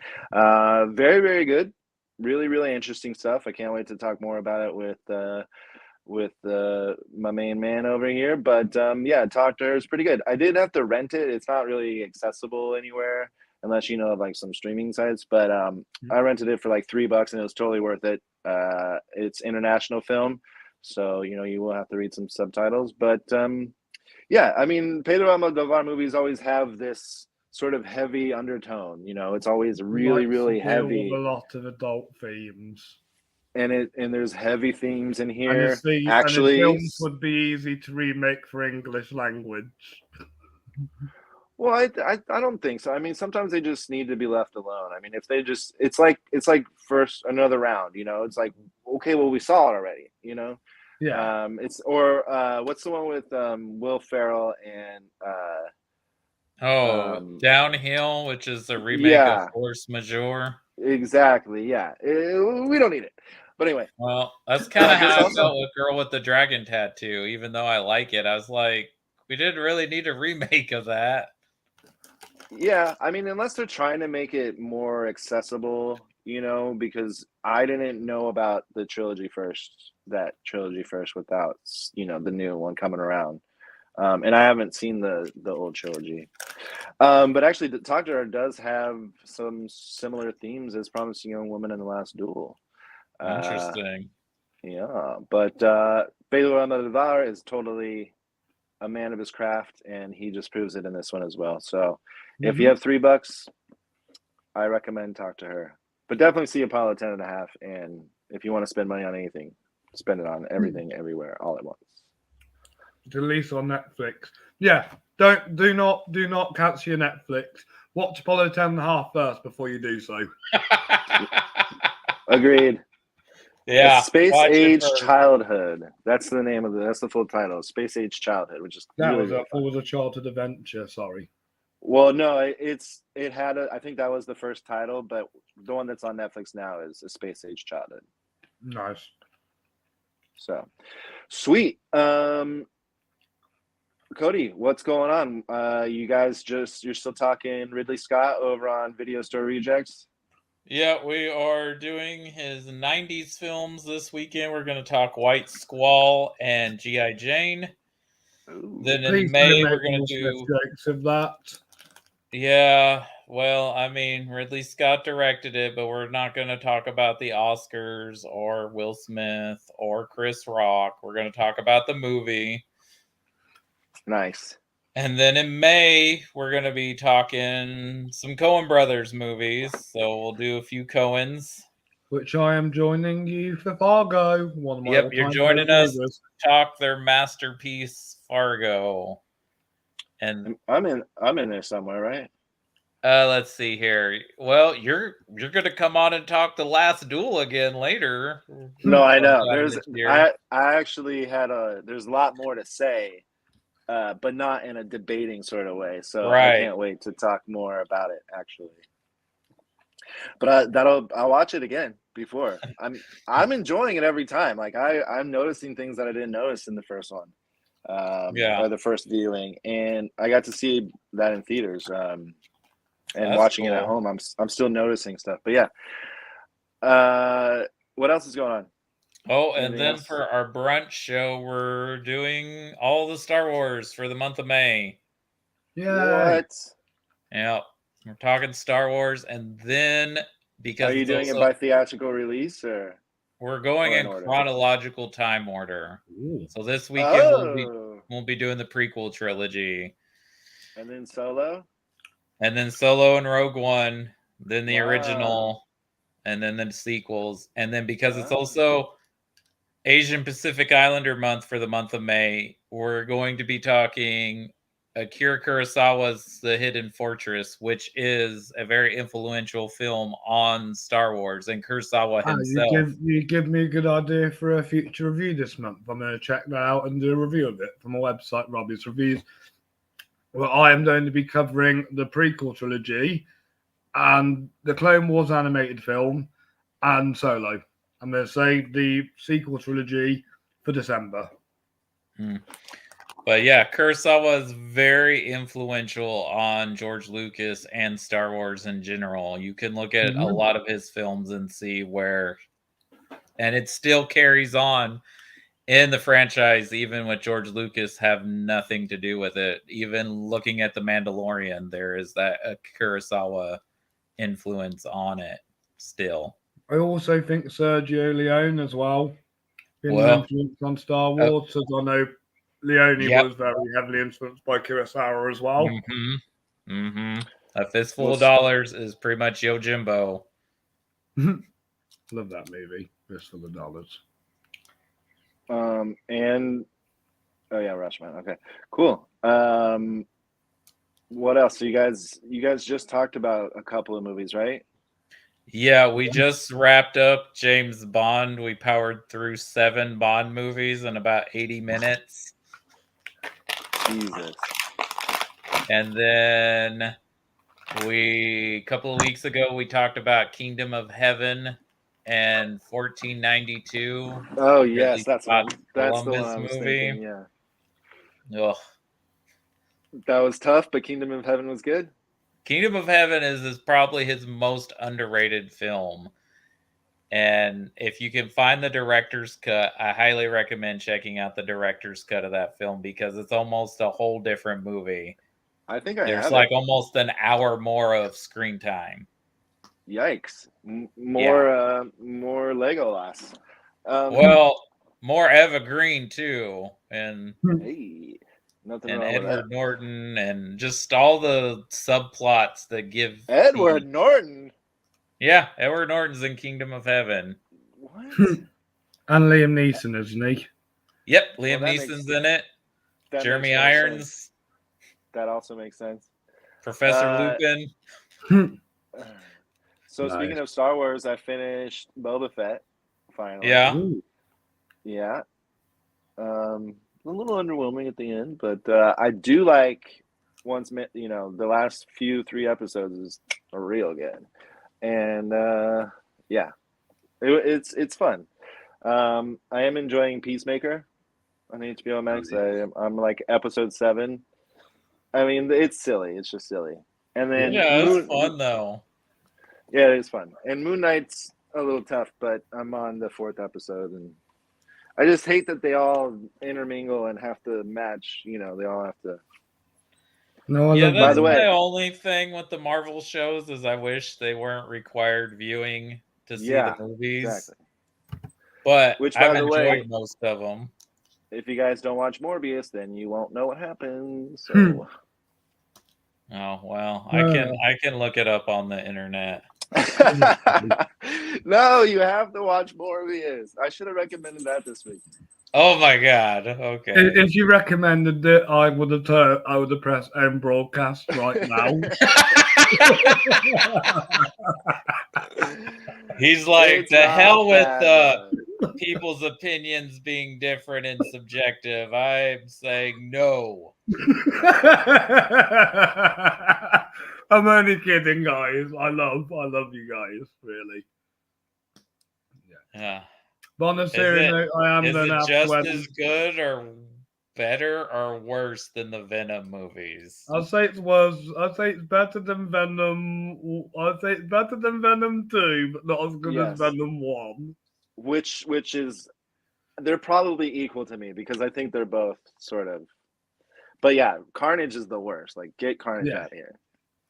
Very, very good. Really, really interesting stuff. I can't wait to talk more about it with my main man over here. But yeah, Talk to Her is pretty good. I did have to rent it. It's not really accessible anywhere unless you know of like some streaming sites. But I rented it for like $3 and it was totally worth it. It's international film, so you will have to read some subtitles. But yeah, I mean, Pedro Almodovar movies always have this sort of heavy undertone. It's always really, really heavy. With a lot of adult themes. And there's heavy themes in here. And his films would be easy to remake for English language. Well, I don't think so. I mean, sometimes they just need to be left alone. I mean, if they just, it's like first another round. It's like, okay, well, we saw it already. Yeah. What's the one with Will Ferrell and Downhill, which is a remake of Force Majeure. Exactly. Yeah, we don't need it. But anyway. Well, that's kind of how I felt with Girl with the Dragon Tattoo. Even though I like it, I was like, we didn't really need a remake of that. Yeah, I mean, unless they're trying to make it more accessible, because I didn't know about that trilogy first without, the new one coming around. And I haven't seen the old trilogy. But actually, the Talk to Her does have some similar themes as Promising Young Woman and The Last Duel. Interesting. Yeah, but Pedro Almodovar is totally a man of his craft, and he just proves it in this one as well. So if you have $3, I recommend Talk to Her. But definitely see Apollo 10.5, and if you want to spend money on anything, spend it on everything, everywhere, all at once. Release on Netflix. Yeah, do not cancel your Netflix. Watch Apollo 10.5 first before you do so. Agreed. Yeah, Space Age Childhood. That's the name of that's the full title. Space Age Childhood, which is was a childhood adventure. Sorry. Well, no, it had I think that was the first title, but the one that's on Netflix now is A Space Age Childhood. Nice. So, sweet. Cody, what's going on? You guys you're still talking Ridley Scott over on Video Store Rejects? Yeah, we are doing his 90s films this weekend. We're going to talk White Squall and G.I. Jane. Ooh. Then in Please May, don't we're make going more to do. jokes of that. Yeah, well, I mean, Ridley Scott directed it, but we're not going to talk about the Oscars or Will Smith or Chris Rock. We're going to talk about the movie. Nice. And then in May, we're going to be talking some Coen Brothers movies. So we'll do a few Coens. Which I am joining you for Fargo, one of my Yep, you're all-time joining favorite us movies. to talk their masterpiece, Fargo. And I'm in there somewhere, right? let's see here. Well, you're going to come on and talk the Last Duel again later. No, I know. sometime There's this year. I actually had there's a lot more to say, but not in a debating sort of way. So I Right. can't wait to talk more about it actually. But I'll watch it again before. I'm enjoying it every time. Like I'm noticing things that I didn't notice in the first one. Yeah. Or the first viewing, and I got to see that in theaters. And That's watching it at cool. home, I'm still noticing stuff. But yeah. What else is going on? Oh, and Anything then else? for our brunch show, we're doing all the Star Wars for the month of May. Yay! What? Yeah, we're talking Star Wars, and then because Are you it's doing it also by theatrical release or we're going in in order? chronological time order. Ooh. So this weekend we'll be doing the prequel trilogy, And then Solo? and then Solo and Rogue One, then the Wow. original, and then the sequels, and then because it's Wow. also Asian Pacific Islander month for the month of May, we're going to be talking Akira Kurosawa's The Hidden Fortress, which is a very influential film on Star Wars and Kurosawa himself. You give me a good idea for a future review this month. I'm going to check that out and do a review of it from my website, Robbie's Reviews. Well, I am going to be covering the prequel trilogy and the Clone Wars animated film and Solo. I'm going to save the sequel trilogy for December. But yeah, Kurosawa is very influential on George Lucas and Star Wars in general. You can look at a lot of his films and see where, and it still carries on in the franchise, even with George Lucas have nothing to do with it. Even looking at The Mandalorian, there is that Kurosawa influence on it still. I also think Sergio Leone as well been Well, influenced on Star Wars, as I know Leone was very heavily influenced by Kurosawa as well. A Fistful of Dollars is pretty much Yojimbo. Love that movie, Fistful of Dollars. And oh yeah, Rushman. Okay, cool. What else? So you guys just talked about a couple of movies, right? Yeah, we just wrapped up James Bond. We powered through 7 Bond movies in about 80 minutes. Jesus. And then a couple of weeks ago, we talked about Kingdom of Heaven and 1492. Oh yes, that's the one I was movie. thinking. Yeah. Ugh. That was tough, but Kingdom of Heaven was good. Kingdom of Heaven is probably his most underrated film. And if you can find the director's cut, I highly recommend checking out the director's cut of that film because it's almost a whole different movie. I think there's like almost an hour more of screen time. Yikes! More Legolas. Well, more Eva Green too, and hey, nothing and wrong Edward with that. Norton, and just all the subplots that give Edward Norton. Yeah, Edward Norton's in Kingdom of Heaven. What? And Liam Neeson, isn't he? Yep, Liam Neeson's in it. Jeremy Irons. Sense. That also makes sense. Professor Lupin. So speaking of Star Wars, I finished Boba Fett finally. Yeah. Ooh. Yeah. A little underwhelming at the end, but I do like the last 3 episodes are real good. And yeah. It's fun. I am enjoying Peacemaker on HBO Max. I'm like episode 7. I mean, it's silly. It's just silly. And then it's fun though. Yeah, it is fun. And Moon Knight's a little tough, but I'm on the 4th episode, and I just hate that they all intermingle and have to match. You know, they all have to. No, I Yeah, love By that's the way- my only thing with the Marvel shows is I wish they weren't required viewing to see Yeah, the movies. exactly. But Which, by I've the enjoyed way- most of them. If you guys don't watch Morbius, then you won't know what happens. So. Oh well, I can look it up on the internet. No, you have to watch Morbius. I should have recommended that this week. Oh my god. Okay. If you recommended it, I would have pressed end broadcast right now. He's like, It's the not hell with bad, people's opinions being different and subjective. I'm saying no. I'm only kidding, guys. I love you guys, really. Yeah. But on a Is serious it- note, I am Is going it to just have to. as good or better or worse than the Venom movies? I'd say it's worse. I'd say it's better than Venom. I'd say it's better than Venom 2, but not as good Yes. as Venom 1. which is they're probably equal to me because I think they're both sort of. But yeah, Carnage is the worst. Like, get Carnage Yeah. out of here.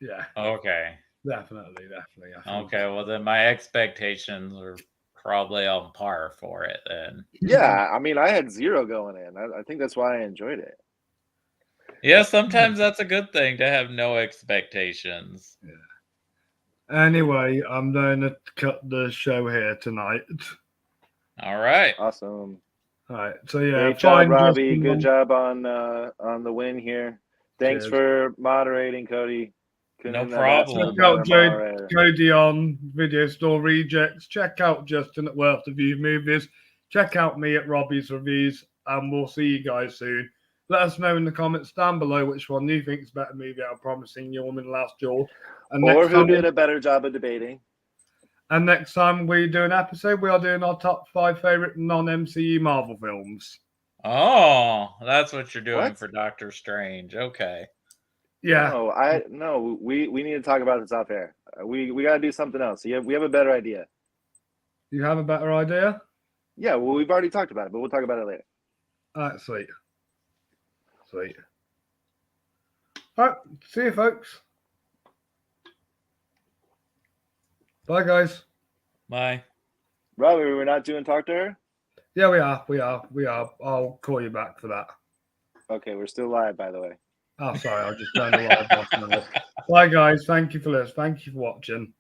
Yeah, Okay. definitely. I think. Okay. Well, then my expectations are probably on par for it then. Yeah, I mean, I had 0 going in. I think that's why I enjoyed it. Yeah, sometimes that's a good thing to have no expectations. Anyway, I'm going to cut the show here tonight. All right. Awesome. All right. So yeah, Great job, find Robbie. Justin Good on- job on the win here. Thanks Cheers. for moderating, Cody. No Couldn't have asked problem. for a Check out better moderator. Cody on Video Store Rejects. Check out Justin at Worth of View Movies. Check out me at Robbie's Reviews, and we'll see you guys soon. Let us know in the comments down below which one you think is a better movie out of Promising Young Woman, Last Duel. And Or next who time, did a better job of debating. and next time we do an episode, we are doing our top 5 favorite non-MCU Marvel films. Oh, that's what you're doing What? for Doctor Strange. Okay. Yeah. No, we need to talk about this off air. We got to do something else. We have a better idea. You have a better idea? Yeah, well, we've already talked about it, but we'll talk about it later. All right, sweet. Sweet. All right, see you, folks. Bye, guys. Bye. Robbie, we're not doing Talk to Her? Yeah, we are. I'll call you back for that. Okay, we're still live, by the way. Oh, sorry, I'll just turn the live off now. Bye, guys. Thank you for listening. Thank you for watching.